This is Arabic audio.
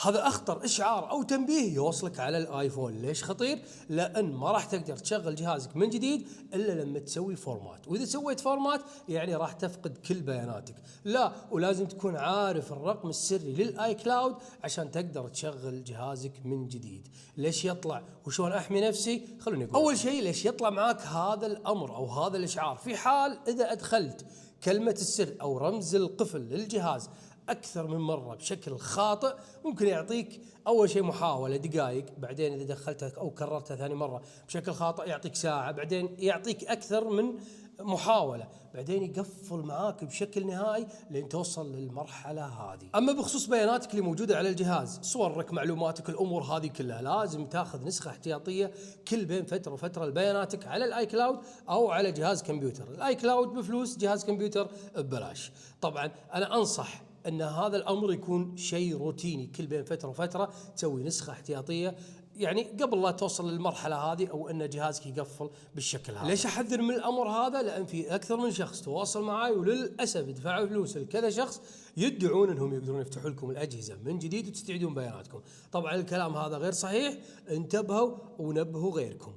هذا اخطر اشعار او تنبيه يوصلك على الايفون. ليش خطير؟ لان ما راح تقدر تشغل جهازك من جديد الا لما تسوي فورمات، واذا سويت فورمات يعني راح تفقد كل بياناتك. لا، ولازم تكون عارف الرقم السري للاي كلاود عشان تقدر تشغل جهازك من جديد. ليش يطلع وشلون احمي نفسي؟ خلوني اقول. اول شيء ليش يطلع معاك هذا الامر او هذا الاشعار؟ في حال اذا ادخلت كلمة السر او رمز القفل للجهاز أكثر من مرة بشكل خاطئ، ممكن يعطيك أول شيء محاولة دقائق، بعدين إذا دخلتها أو كررتها ثاني مرة بشكل خاطئ يعطيك ساعة، بعدين يعطيك أكثر من محاولة، بعدين يقفل معاك بشكل نهائي لين توصل للمرحلة هذه. أما بخصوص بياناتك اللي موجودة على الجهاز، صورك، معلوماتك، الأمور هذه كلها لازم تاخذ نسخة احتياطية كل بين فترة وفترة لبياناتك على الاي كلاود أو على جهاز كمبيوتر. الاي كلاود بفلوس، جهاز كمبيوتر ببلاش. طبعا أنا أنصح ان هذا الامر يكون شيء روتيني، كل بين فتره وفتره تسوي نسخه احتياطيه، يعني قبل لا توصل للمرحله هذه او ان جهازك يقفل بالشكل هذا. ليش احذر من الامر هذا؟ لان في اكثر من شخص تواصل معي وللاسف دفعوا فلوس لكذا شخص يدعون انهم يقدرون يفتحوا لكم الاجهزه من جديد وتستعيدون بياناتكم. طبعا الكلام هذا غير صحيح، انتبهوا ونبهوا غيركم.